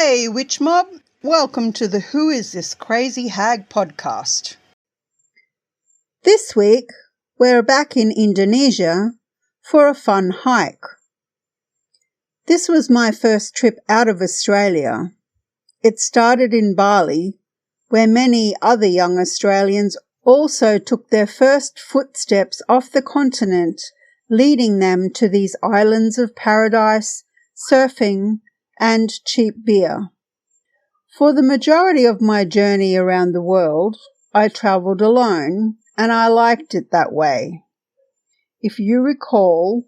Hey, Witch Mob! Welcome to the Who Is This Crazy Hag podcast. This week, we're back in Indonesia for a fun hike. This was my first trip out of Australia. It started in Bali, where many other young Australians also took their first footsteps off the continent, leading them to these islands of paradise, surfing, and cheap beer. For the majority of my journey around the world, I travelled alone, and I liked it that way. If you recall,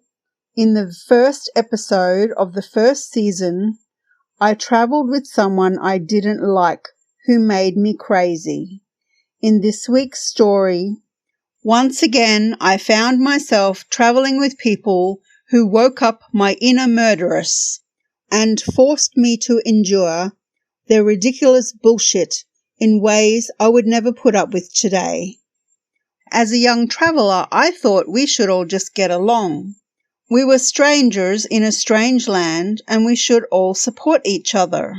in the first episode of the first season, I travelled with someone I didn't like who made me crazy. In this week's story, once again I found myself travelling with people who woke up my inner murderess and forced me to endure their ridiculous bullshit in ways I would never put up with today. As a young traveller, I thought we should all just get along. We were strangers in a strange land and we should all support each other.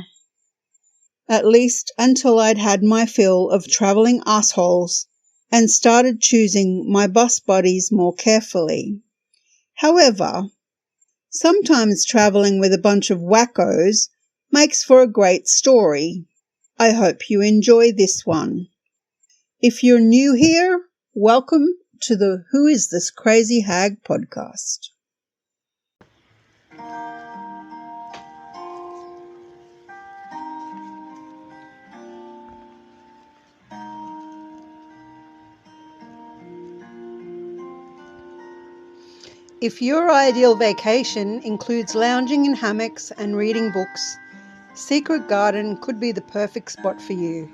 At least until I'd had my fill of travelling assholes and started choosing my bus buddies more carefully. However, sometimes travelling with a bunch of wackos makes for a great story. I hope you enjoy this one. If you're new here, welcome to the Who Is This Crazy Hag podcast. If your ideal vacation includes lounging in hammocks and reading books, Secret Garden could be the perfect spot for you.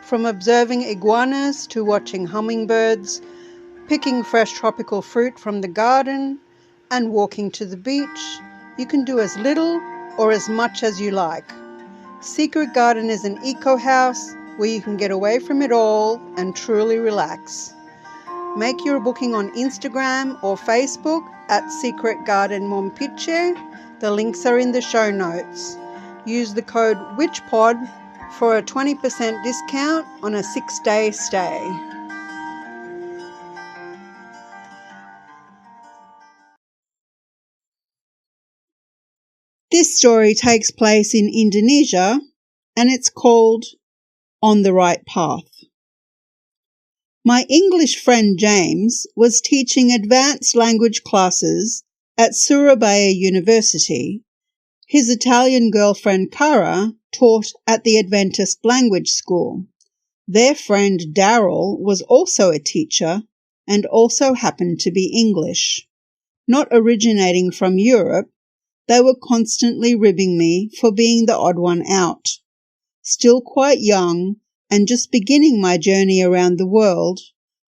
From observing iguanas to watching hummingbirds, picking fresh tropical fruit from the garden, and walking to the beach, you can do as little or as much as you like. Secret Garden is an eco-house where you can get away from it all and truly relax. Make your booking on Instagram or Facebook at Secret Garden Mompiche. The links are in the show notes. Use the code WITCHPOD for a 20% discount on a 6-day stay. This story takes place in Indonesia and it's called On the Right Path. My English friend James was teaching advanced language classes at Surabaya University. His Italian girlfriend Cara taught at the Adventist language school. Their friend Daryl was also a teacher and also happened to be English. Not originating from Europe, they were constantly ribbing me for being the odd one out. Still quite young and just beginning my journey around the world,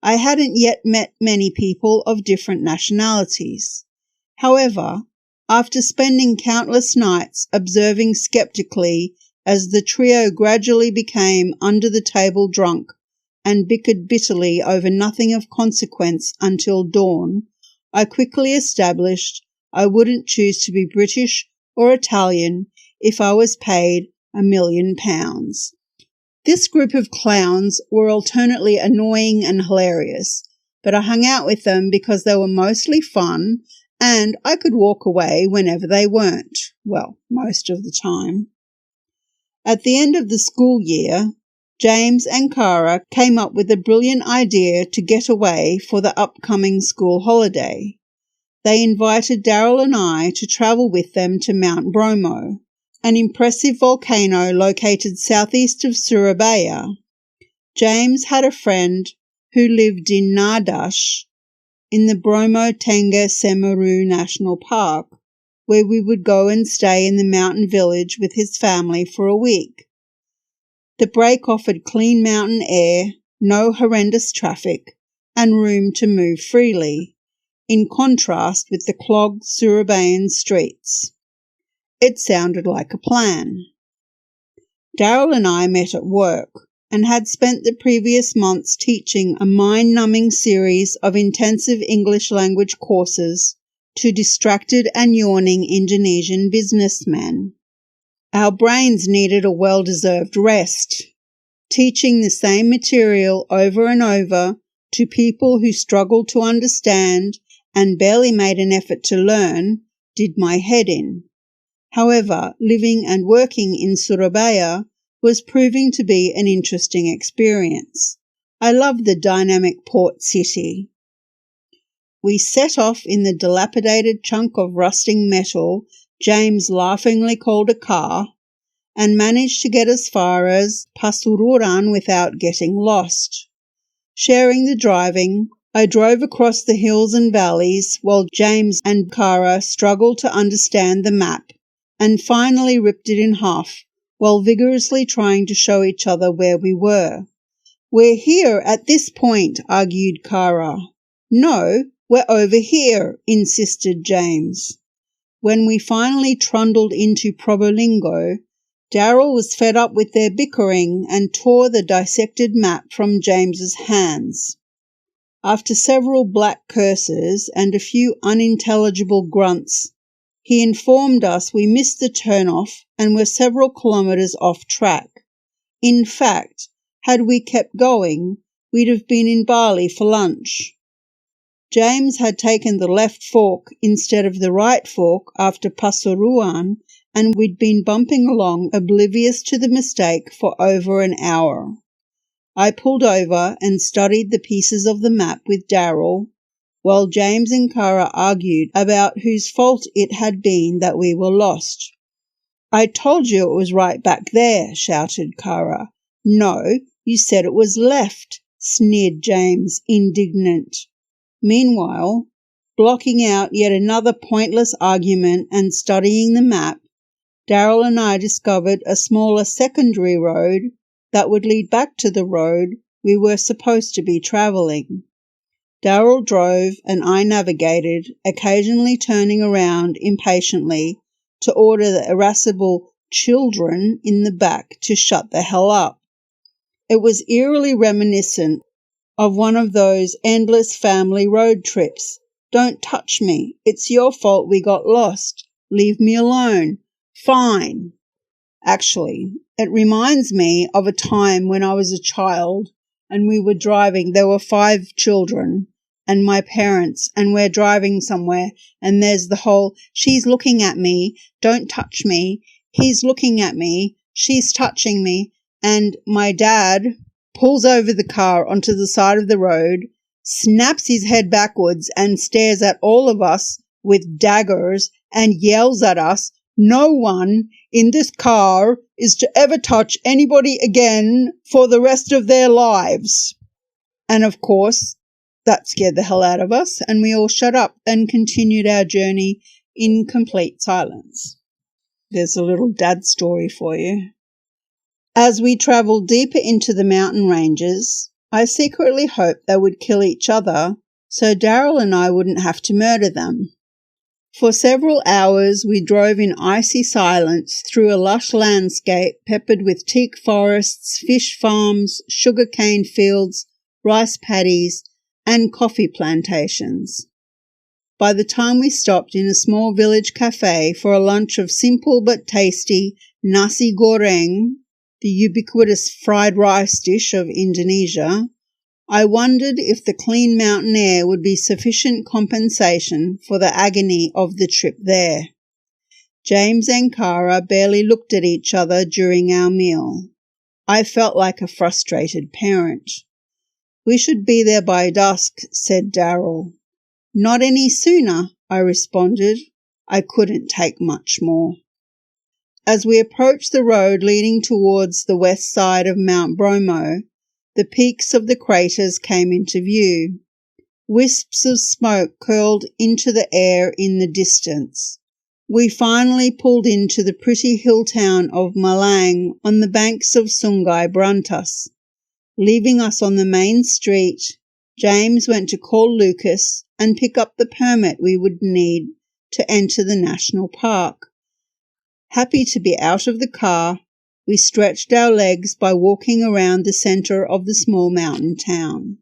I hadn't yet met many people of different nationalities. However, after spending countless nights observing skeptically as the trio gradually became under-the-table drunk and bickered bitterly over nothing of consequence until dawn, I quickly established I wouldn't choose to be British or Italian if I was paid £1 million. This group of clowns were alternately annoying and hilarious, but I hung out with them because they were mostly fun and I could walk away whenever they weren't. Well, most of the time. At the end of the school year, James and Cara came up with a brilliant idea to get away for the upcoming school holiday. They invited Daryl and I to travel with them to Mount Bromo, an impressive volcano located southeast of Surabaya. James had a friend who lived in Nardash in the Bromo Tengger Semeru National Park, where we would go and stay in the mountain village with his family for a week. The break offered clean mountain air, no horrendous traffic, and room to move freely, in contrast with the clogged Surabayan streets. It sounded like a plan. Daryl and I met at work and had spent the previous months teaching a mind-numbing series of intensive English language courses to distracted and yawning Indonesian businessmen. Our brains needed a well-deserved rest. Teaching the same material over and over to people who struggled to understand and barely made an effort to learn did my head in. However, living and working in Surabaya was proving to be an interesting experience. I loved the dynamic port city. We set off in the dilapidated chunk of rusting metal James laughingly called a car, and managed to get as far as Pasuruan without getting lost. Sharing the driving, I drove across the hills and valleys while James and Kara struggled to understand the map and finally ripped it in half while vigorously trying to show each other where we were. "We're here at this point," argued Kara. "No, we're over here," insisted James. When we finally trundled into Probolinggo, Daryl was fed up with their bickering and tore the dissected map from James's hands. After several black curses and a few unintelligible grunts, he informed us we missed the turn-off and were several kilometres off track. In fact, had we kept going, we'd have been in Bali for lunch. James had taken the left fork instead of the right fork after Pasuruan, and we'd been bumping along oblivious to the mistake for over an hour. I pulled over and studied the pieces of the map with Daryl, while James and Kara argued about whose fault it had been that we were lost. "I told you it was right back there," shouted Kara. "No, you said it was left," sneered James, indignant. Meanwhile, blocking out yet another pointless argument and studying the map, Daryl and I discovered a smaller secondary road that would lead back to the road we were supposed to be travelling. Daryl drove and I navigated, occasionally turning around impatiently to order the irascible children in the back to shut the hell up. It was eerily reminiscent of one of those endless family road trips. "Don't touch me. It's your fault we got lost. Leave me alone." "Fine." Actually, it reminds me of a time when I was a child and we were driving. There were 5 children and my parents, and we're driving somewhere, and there's the whole, "She's looking at me, don't touch me, he's looking at me, she's touching me," and my dad pulls over the car onto the side of the road, snaps his head backwards and stares at all of us with daggers and yells at us, "No one in this car is to ever touch anybody again for the rest of their lives." And of course, that scared the hell out of us, and we all shut up and continued our journey in complete silence. There's a little dad story for you. As we travelled deeper into the mountain ranges, I secretly hoped they would kill each other so Daryl and I wouldn't have to murder them. For several hours we drove in icy silence through a lush landscape peppered with teak forests, fish farms, sugar-cane fields, rice paddies, and coffee plantations. By the time we stopped in a small village cafe for a lunch of simple but tasty nasi goreng, the ubiquitous fried rice dish of Indonesia, I wondered if the clean mountain air would be sufficient compensation for the agony of the trip there. James and Kara barely looked at each other during our meal. I felt like a frustrated parent. "We should be there by dusk," said Daryl. "Not any sooner," I responded. I couldn't take much more. As we approached the road leading towards the west side of Mount Bromo, the peaks of the craters came into view. Wisps of smoke curled into the air in the distance. We finally pulled into the pretty hill town of Malang on the banks of Sungai Berantas. Leaving us on the main street, James went to call Lucas and pick up the permit we would need to enter the national park. Happy to be out of the car, we stretched our legs by walking around the centre of the small mountain town.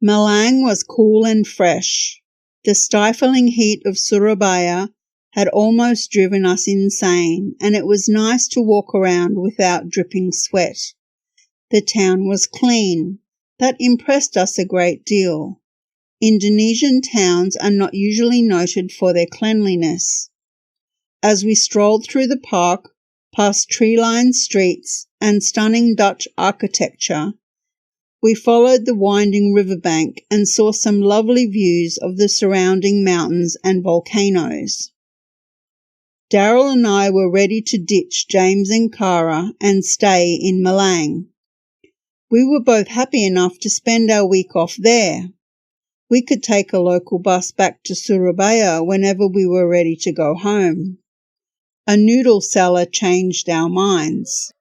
Malang was cool and fresh. The stifling heat of Surabaya had almost driven us insane, and it was nice to walk around without dripping sweat. The town was clean. That impressed us a great deal. Indonesian towns are not usually noted for their cleanliness. As we strolled through the park, past tree-lined streets and stunning Dutch architecture, we followed the winding riverbank and saw some lovely views of the surrounding mountains and volcanoes. Daryl and I were ready to ditch James and Cara and stay in Malang. We were both happy enough to spend our week off there. We could take a local bus back to Surabaya whenever we were ready to go home. A noodle seller changed our minds.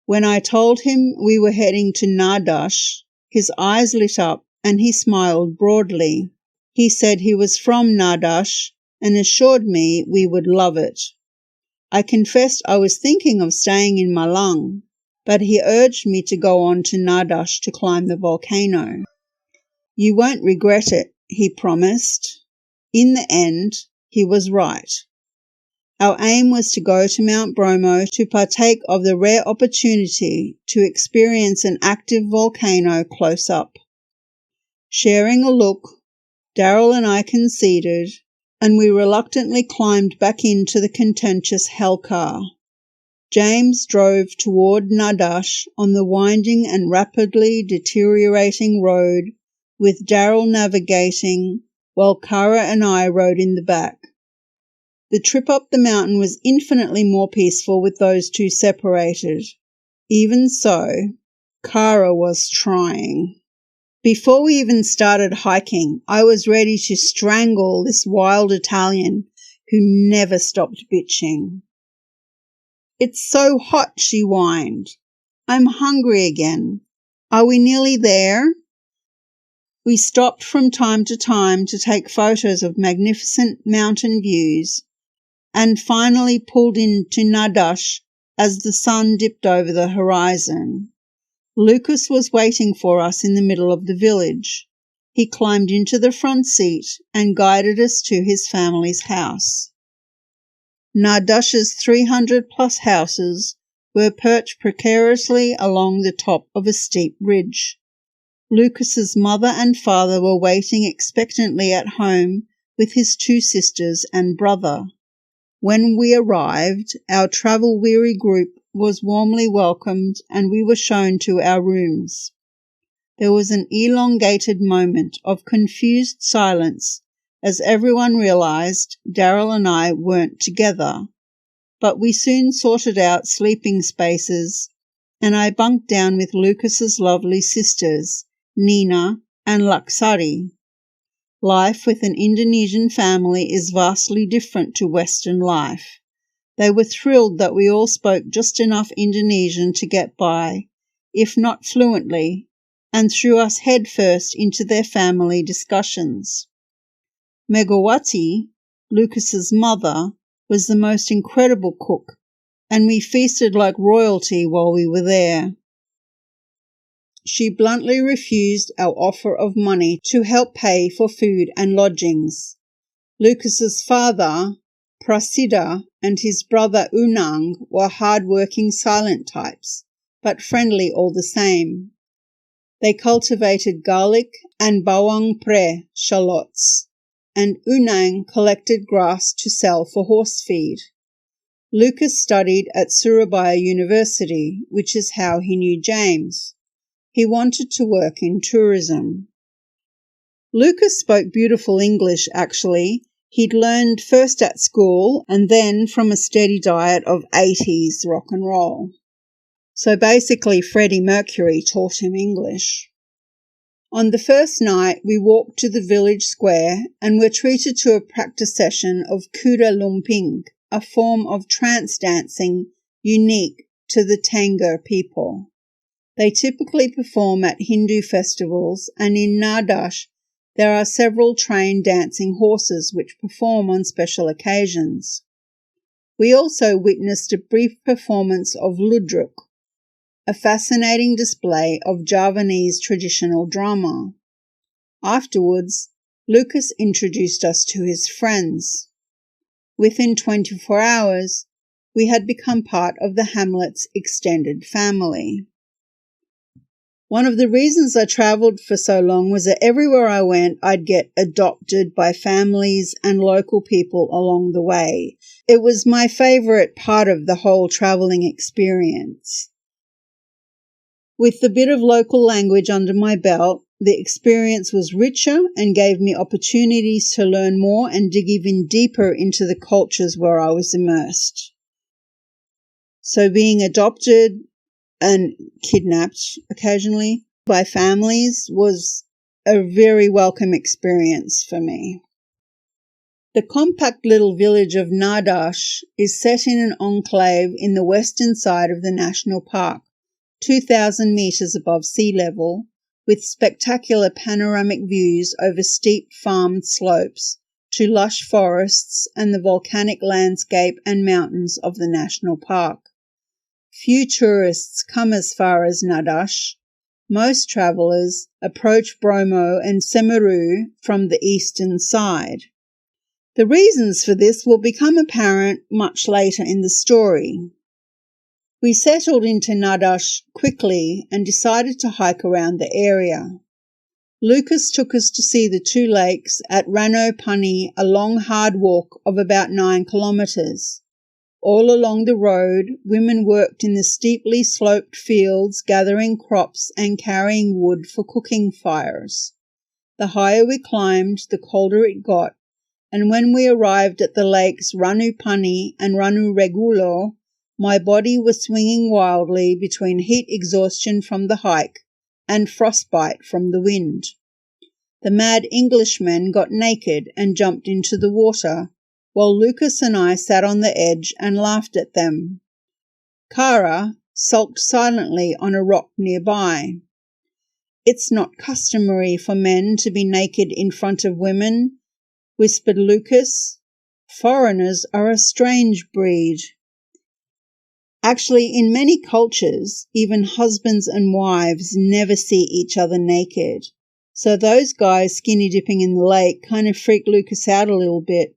When I told him we were heading to Nardash, his eyes lit up and he smiled broadly. He said he was from Nardash and assured me we would love it. I confessed I was thinking of staying in Malang, but he urged me to go on to Nardash to climb the volcano. You won't regret it, he promised. In the end, he was right. Our aim was to go to Mount Bromo to partake of the rare opportunity to experience an active volcano close up. Sharing a look, Daryl and I conceded, and we reluctantly climbed back into the contentious hell car. James drove toward Nardash on the winding and rapidly deteriorating road, with Daryl navigating while Cara and I rode in the back. The trip up the mountain was infinitely more peaceful with those two separated. Even so, Cara was trying. Before we even started hiking, I was ready to strangle this wild Italian who never stopped bitching. It's so hot, she whined. I'm hungry again. Are we nearly there? We stopped from time to time to take photos of magnificent mountain views and finally pulled into Nardash as the sun dipped over the horizon. Lucas was waiting for us in the middle of the village. He climbed into the front seat and guided us to his family's house. Nardash's 300-plus houses were perched precariously along the top of a steep ridge. Lucas's mother and father were waiting expectantly at home with his two sisters and brother. When we arrived, our travel-weary group was warmly welcomed and we were shown to our rooms. There was an elongated moment of confused silence as everyone realized Daryl and I weren't together, but we soon sorted out sleeping spaces and I bunked down with Lucas's lovely sisters, Nina and Laksari. Life with an Indonesian family is vastly different to Western life. They were thrilled that we all spoke just enough Indonesian to get by, if not fluently, and threw us headfirst into their family discussions. Megawati, Lucas's mother, was the most incredible cook, and we feasted like royalty while we were there. She bluntly refused our offer of money to help pay for food and lodgings. Lucas's father, Prasida, and his brother Unang were hard-working silent types, but friendly all the same. They cultivated garlic and bawang pre shallots, and Unang collected grass to sell for horse feed. Lucas studied at Surabaya University, which is how he knew James. He wanted to work in tourism. Lucas spoke beautiful English, actually. He'd learned first at school and then from a steady diet of 80s rock and roll. So basically Freddie Mercury taught him English. On the first night, we walked to the village square and were treated to a practice session of kuda lumping, a form of trance dancing unique to the Tengger people. They typically perform at Hindu festivals, and in Nardash there are several trained dancing horses which perform on special occasions. We also witnessed a brief performance of Ludruk, a fascinating display of Javanese traditional drama. Afterwards, Lucas introduced us to his friends. within 24 hours, we had become part of the hamlet's extended family. One of the reasons I travelled for so long was that everywhere I went, I'd get adopted by families and local people along the way. It was my favourite part of the whole travelling experience. With the bit of local language under my belt, the experience was richer and gave me opportunities to learn more and dig even deeper into the cultures where I was immersed. So being adopted and kidnapped occasionally by families was a very welcome experience for me. The compact little village of Nardash is set in an enclave in the western side of the national park, 2,000 metres above sea level, with spectacular panoramic views over steep farmed slopes to lush forests and the volcanic landscape and mountains of the national park. Few tourists come as far as Nardash. Most travellers approach Bromo and Semeru from the eastern side. The reasons for this will become apparent much later in the story. We settled into Nardash quickly and decided to hike around the area. Lucas took us to see the two lakes at Rano Pani, a long hard walk of about 9 kilometres. All along the road, women worked in the steeply sloped fields, gathering crops and carrying wood for cooking fires. The higher we climbed, the colder it got, and when we arrived at the lakes Ranu Pani and Ranu Regulo, my body was swinging wildly between heat exhaustion from the hike and frostbite from the wind. The mad Englishmen got naked and jumped into the water, while Lucas and I sat on the edge and laughed at them. Kara sulked silently on a rock nearby. "It's not customary for men to be naked in front of women," whispered Lucas. "Foreigners are a strange breed." Actually, in many cultures, even husbands and wives never see each other naked. So those guys skinny dipping in the lake kind of freaked Lucas out a little bit.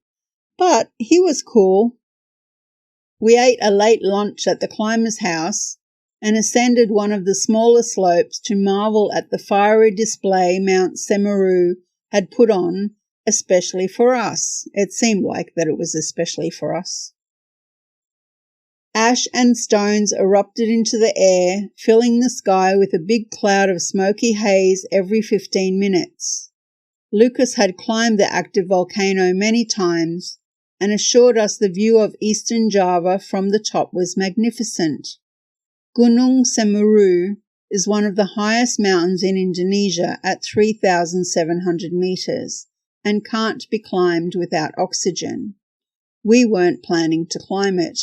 But he was cool. We ate a late lunch at the climber's house and ascended one of the smaller slopes to marvel at the fiery display Mount Semeru had put on, especially for us. It seemed like that it was especially for us. Ash and stones erupted into the air, filling the sky with a big cloud of smoky haze every 15 minutes. Lucas had climbed the active volcano many times and assured us the view of eastern Java from the top was magnificent. Gunung Semeru is one of the highest mountains in Indonesia at 3,700 metres and can't be climbed without oxygen. We weren't planning to climb it.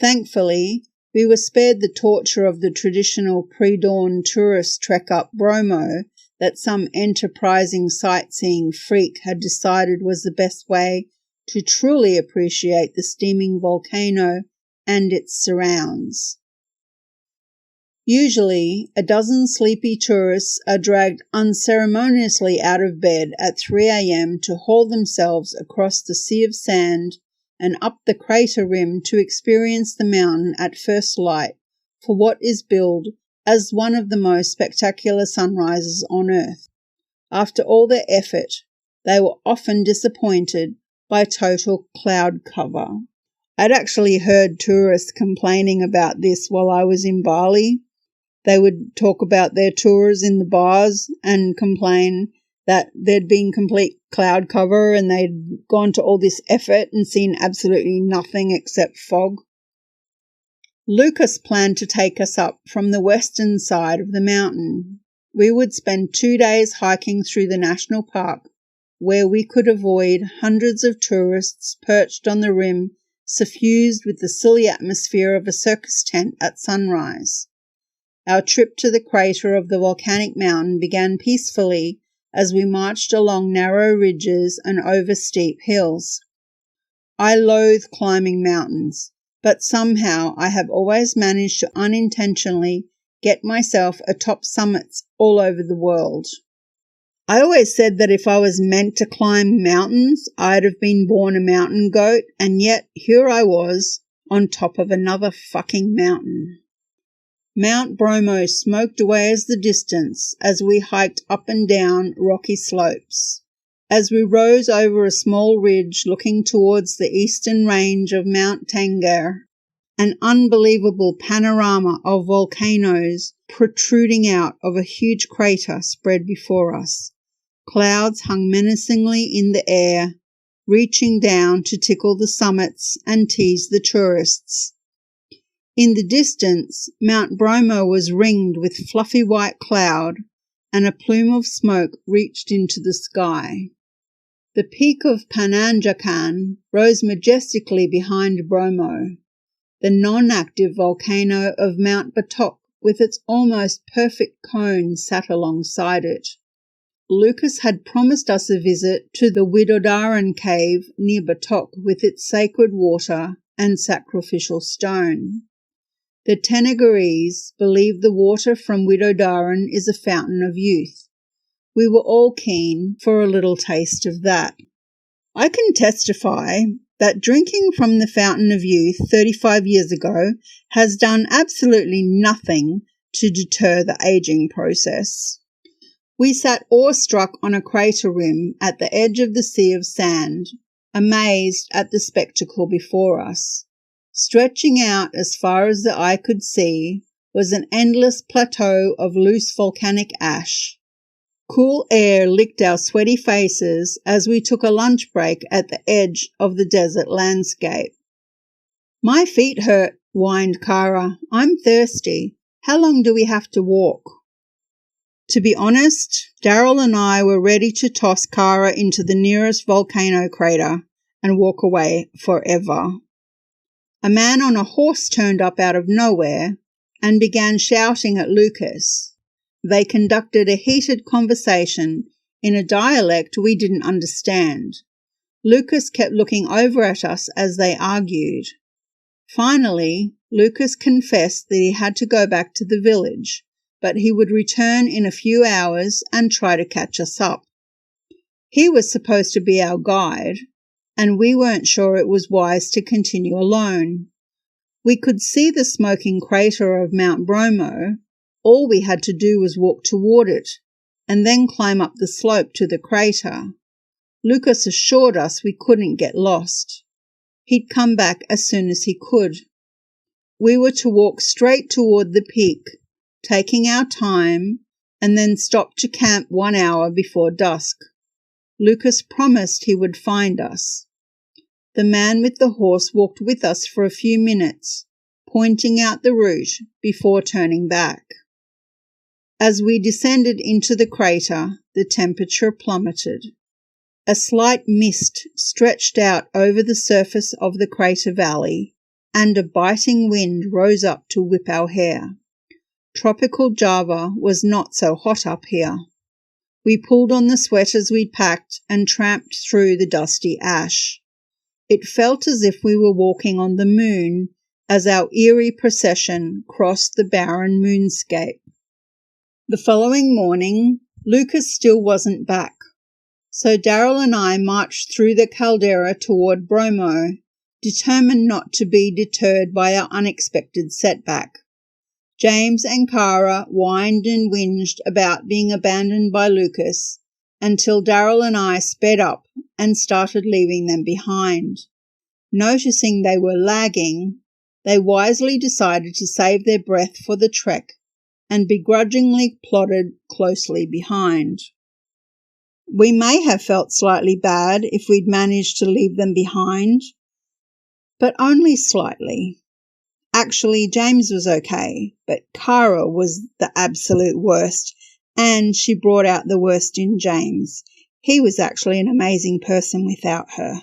Thankfully, we were spared the torture of the traditional pre-dawn tourist trek up Bromo that some enterprising sightseeing freak had decided was the best way to truly appreciate the steaming volcano and its surrounds. Usually, a dozen sleepy tourists are dragged unceremoniously out of bed at 3 a.m. to haul themselves across the sea of sand and up the crater rim to experience the mountain at first light for what is billed as one of the most spectacular sunrises on Earth. After all their effort, they were often disappointed by total cloud cover. I'd actually heard tourists complaining about this while I was in Bali. They would talk about their tours in the bars and complain that there'd been complete cloud cover and they'd gone to all this effort and seen absolutely nothing except fog. Lucas planned to take us up from the western side of the mountain. We would spend 2 days hiking through the national park, where we could avoid hundreds of tourists perched on the rim, suffused with the silly atmosphere of a circus tent at sunrise. Our trip to the crater of the volcanic mountain began peacefully as we marched along narrow ridges and over steep hills. I loathe climbing mountains, but somehow I have always managed to unintentionally get myself atop summits all over the world. I always said that if I was meant to climb mountains, I'd have been born a mountain goat, and yet here I was, on top of another fucking mountain. Mount Bromo smoked away as the distance as we hiked up and down rocky slopes. As we rose over a small ridge looking towards the eastern range of Mount Tengger, an unbelievable panorama of volcanoes protruding out of a huge crater spread before us. Clouds hung menacingly in the air, reaching down to tickle the summits and tease the tourists. In the distance, Mount Bromo was ringed with fluffy white cloud, and a plume of smoke reached into the sky. The peak of Pananjakan rose majestically behind Bromo. The non-active volcano of Mount W.I.T.C.H, with its almost perfect cone, sat alongside it. Lucas had promised us a visit to the Widodaran cave near W.I.T.C.H with its sacred water and sacrificial stone. The Tenggerese believe the water from Widodaran is a fountain of youth. We were all keen for a little taste of that. I can testify that drinking from the fountain of youth 35 years ago has done absolutely nothing to deter the aging process. We sat awestruck on a crater rim at the edge of the sea of sand, amazed at the spectacle before us. Stretching out as far as the eye could see was an endless plateau of loose volcanic ash. Cool air licked our sweaty faces as we took a lunch break at the edge of the desert landscape. "My feet hurt," whined Kara. "I'm thirsty. How long do we have to walk?" To be honest, Daryl and I were ready to toss Kara into the nearest volcano crater and walk away forever. A man on a horse turned up out of nowhere and began shouting at Lucas. They conducted a heated conversation in a dialect we didn't understand. Lucas kept looking over at us as they argued. Finally, Lucas confessed that he had to go back to the village, but he would return in a few hours and try to catch us up. He was supposed to be our guide, and we weren't sure it was wise to continue alone. We could see the smoking crater of Mount Bromo. All we had to do was walk toward it, and then climb up the slope to the crater. Lucas assured us we couldn't get lost. He'd come back as soon as he could. We were to walk straight toward the peak, taking our time, and then stop to camp 1 hour before dusk. Lucas promised he would find us. The man with the horse walked with us for a few minutes, pointing out the route before turning back. As we descended into the crater, the temperature plummeted. A slight mist stretched out over the surface of the crater valley, and a biting wind rose up to whip our hair. Tropical Java was not so hot up here. We pulled on the sweaters we'd packed and tramped through the dusty ash. It felt as if we were walking on the moon as our eerie procession crossed the barren moonscape. The following morning, Lucas still wasn't back, so Daryl and I marched through the caldera toward Bromo, determined not to be deterred by our unexpected setback. James and Kara whined and whinged about being abandoned by Lucas until Daryl and I sped up and started leaving them behind. Noticing they were lagging, they wisely decided to save their breath for the trek and begrudgingly plodded closely behind. We may have felt slightly bad if we'd managed to leave them behind, but only slightly. Actually, James was okay, but Kara was the absolute worst, and she brought out the worst in James. He was actually an amazing person without her.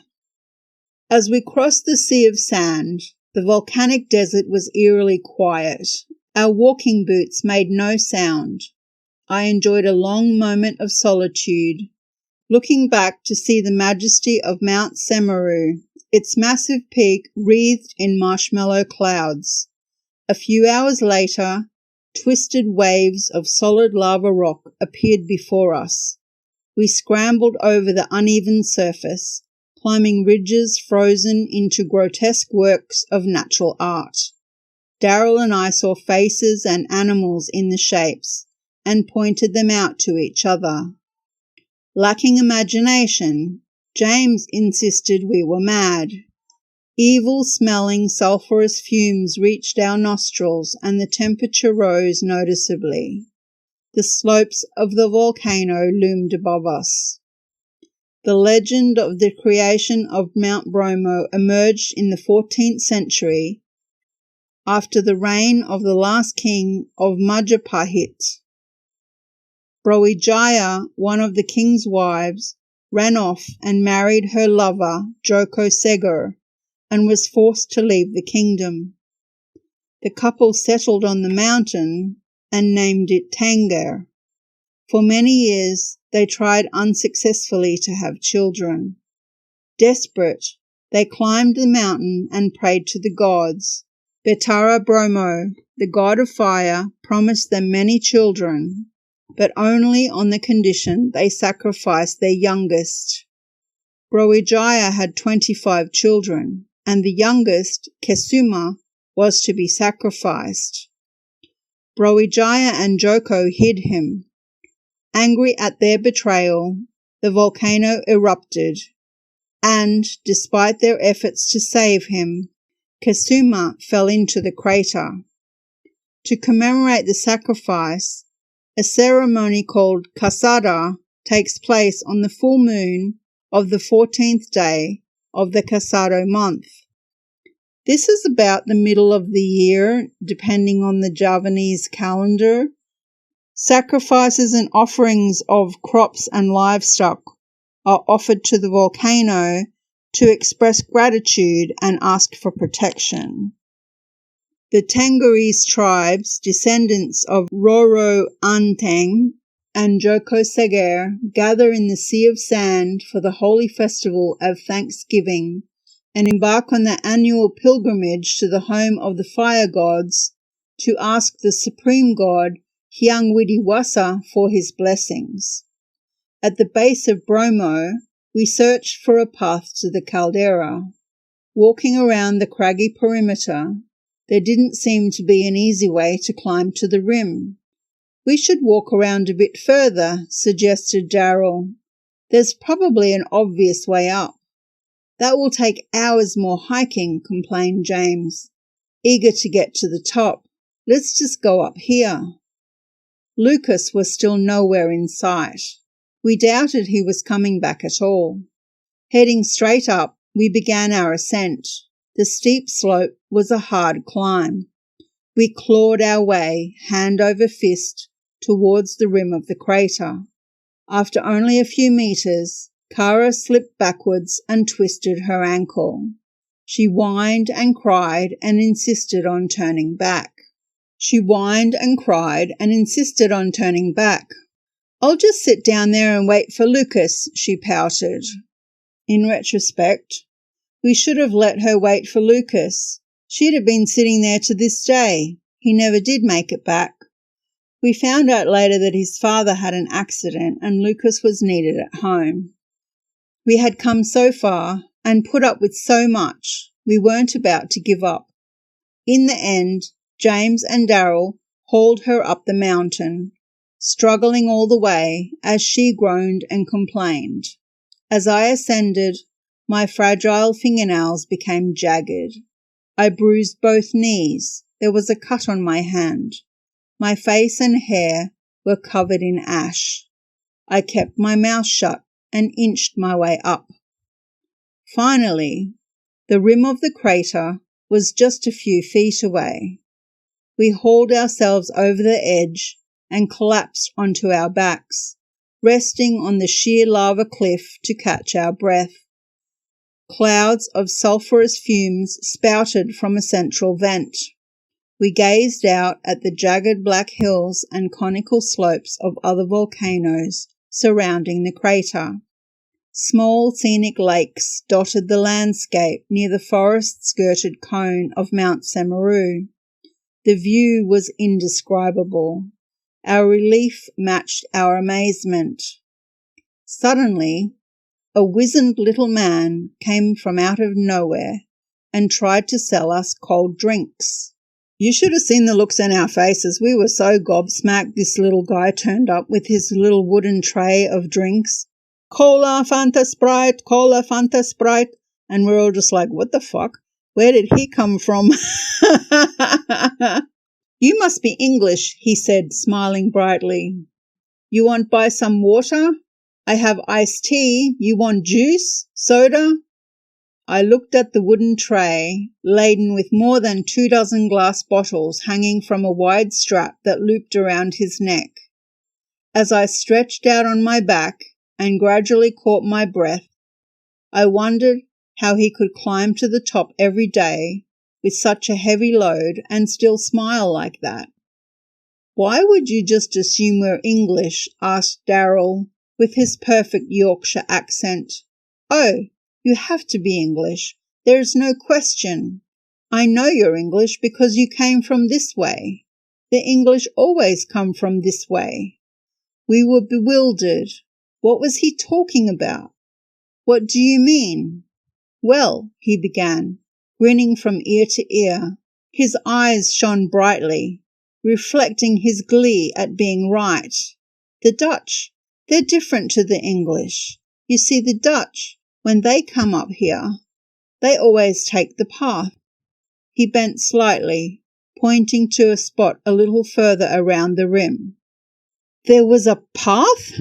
As we crossed the sea of sand, the volcanic desert was eerily quiet. Our walking boots made no sound. I enjoyed a long moment of solitude, looking back to see the majesty of Mount Semeru, its massive peak wreathed in marshmallow clouds. A few hours later, twisted waves of solid lava rock appeared before us. We scrambled over the uneven surface, climbing ridges frozen into grotesque works of natural art. Darrell and I saw faces and animals in the shapes and pointed them out to each other. Lacking imagination, James insisted we were mad. Evil-smelling sulphurous fumes reached our nostrils and the temperature rose noticeably. The slopes of the volcano loomed above us. The legend of the creation of Mount Bromo emerged in the 14th century after the reign of the last king of Majapahit. Brawijaya, one of the king's wives, ran off and married her lover, Joko Seger, and was forced to leave the kingdom. The couple settled on the mountain and named it Tengger. For many years, they tried unsuccessfully to have children. Desperate, they climbed the mountain and prayed to the gods. Betara Bromo, the god of fire, promised them many children, but only on the condition they sacrificed their youngest. Brawijaya had 25 children, and the youngest, Kesuma, was to be sacrificed. Brawijaya and Joko hid him. Angry at their betrayal, the volcano erupted, and, despite their efforts to save him, Kesuma fell into the crater. To commemorate the sacrifice, a ceremony called Kasada takes place on the full moon of the 14th day of the Kasado month. This is about the middle of the year, depending on the Javanese calendar. Sacrifices and offerings of crops and livestock are offered to the volcano to express gratitude and ask for protection. The Tenggerese tribes, descendants of Roro Anteng and Joko Seger, gather in the Sea of Sand for the holy festival of Thanksgiving and embark on the annual pilgrimage to the home of the fire gods to ask the supreme god Hyang Widiwasa for his blessings. At the base of Bromo, we searched for a path to the caldera. Walking around the craggy perimeter, there didn't seem to be an easy way to climb to the rim. We should walk around a bit further, suggested Darrell. There's probably an obvious way up. That will take hours more hiking, complained James, eager to get to the top. Let's just go up here. Lucas was still nowhere in sight. We doubted he was coming back at all. Heading straight up, we began our ascent. The steep slope was a hard climb. We clawed our way, hand over fist, towards the rim of the crater. After only a few meters, Kara slipped backwards and twisted her ankle. She whined and cried and insisted on turning back. I'll just sit down there and wait for Lucas, she pouted. In retrospect, we should have let her wait for Lucas. She'd have been sitting there to this day. He never did make it back. We found out later that his father had an accident and Lucas was needed at home. We had come so far and put up with so much, we weren't about to give up. In the end, James and Darrell hauled her up the mountain, struggling all the way as she groaned and complained. As I ascended, my fragile fingernails became jagged. I bruised both knees. There was a cut on my hand. My face and hair were covered in ash. I kept my mouth shut and inched my way up. Finally, the rim of the crater was just a few feet away. We hauled ourselves over the edge and collapsed onto our backs, resting on the sheer lava cliff to catch our breath. Clouds of sulphurous fumes spouted from a central vent. We gazed out at the jagged black hills and conical slopes of other volcanoes surrounding the crater. Small scenic lakes dotted the landscape near the forest-skirted cone of Mount Semeru. The view was indescribable. Our relief matched our amazement. Suddenly, a wizened little man came from out of nowhere and tried to sell us cold drinks. You should have seen the looks on our faces. We were so gobsmacked. This little guy turned up with his little wooden tray of drinks. Cola, Fanta, Sprite, Cola, Fanta, Sprite. And we're all just like, what the fuck? Where did he come from? You must be English, he said, smiling brightly. You want buy some water? I have iced tea. You want juice? Soda? I looked at the wooden tray, laden with more than 24 glass bottles hanging from a wide strap that looped around his neck. As I stretched out on my back and gradually caught my breath, I wondered how he could climb to the top every day with such a heavy load and still smile like that. Why would you just assume we're English? Asked Darryl with his perfect Yorkshire accent. Oh, you have to be English. There's no question. I know you're English because you came from this way. The English always come from this way. We were bewildered. What was he talking about? What do you mean? Well, he began, grinning from ear to ear. His eyes shone brightly, reflecting his glee at being right. The Dutch, they're different to the English. You see, the Dutch, when they come up here, they always take the path. He bent slightly, pointing to a spot a little further around the rim. There was a path?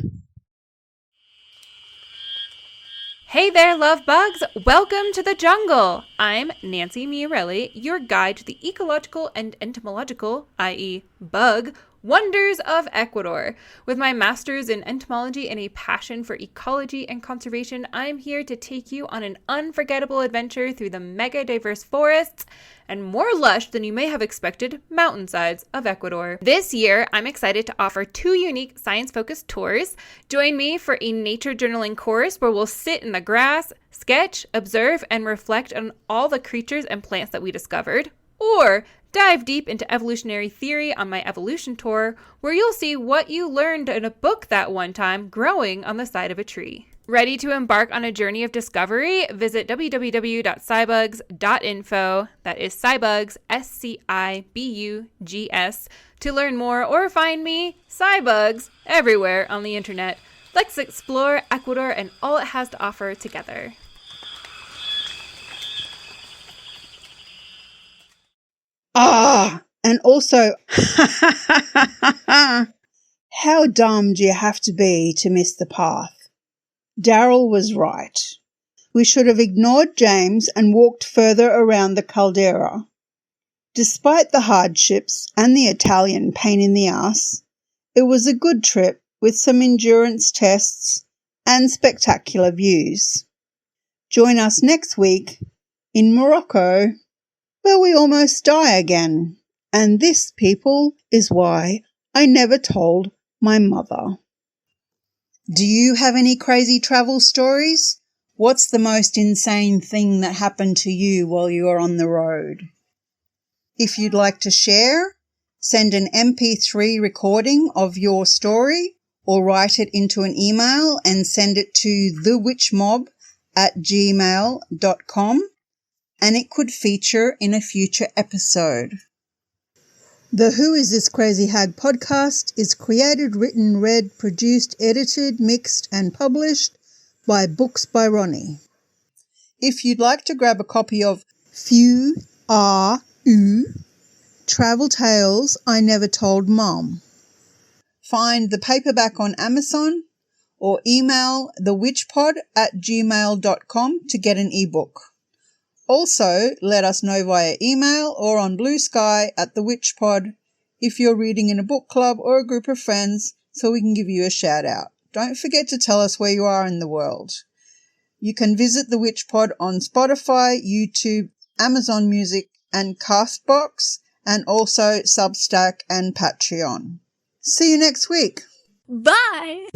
Hey there, love bugs! Welcome to the jungle! I'm Nancy Miarelli, your guide to the ecological and entomological, i.e. bug, wonders of Ecuador. With my master's in entomology and a passion for ecology and conservation, I'm here to take you on an unforgettable adventure through the mega diverse forests and more lush than you may have expected mountainsides of Ecuador. This year, I'm excited to offer 2 unique science-focused tours. Join me for a nature journaling course where we'll sit in the grass, sketch, observe, and reflect on all the creatures and plants that we discovered. Or dive deep into evolutionary theory on my evolution tour, where you'll see what you learned in a book that one time growing on the side of a tree. Ready to embark on a journey of discovery? Visit www.scibugs.info, that is Scibugs, SCIBUGS, to learn more or find me, Scibugs, everywhere on the internet. Let's explore Ecuador and all it has to offer together. And also, how dumb do you have to be to miss the path? Darryl was right. We should have ignored James and walked further around the caldera. Despite the hardships and the Italian pain in the ass, it was a good trip with some endurance tests and spectacular views. Join us next week in Morocco, where we almost die again. And this, people, is why I never told my mother. Do you have any crazy travel stories? What's the most insane thing that happened to you while you were on the road? If you'd like to share, send an MP3 recording of your story or write it into an email and send it to thewitchmob@gmail.com, and it could feature in a future episode. The Who Is This Crazy Hag podcast is created, written, read, produced, edited, mixed and published by BooksByRoni. If you'd like to grab a copy of Few Are Oo, Travel Tales I Never Told Mom, find the paperback on Amazon or email thewitchpod@gmail.com to get an ebook. Also, let us know via email or on Blue Sky at The Witch Pod if you're reading in a book club or a group of friends so we can give you a shout out. Don't forget to tell us where you are in the world. You can visit The Witch Pod on Spotify, YouTube, Amazon Music and Castbox, and also Substack and Patreon. See you next week. Bye!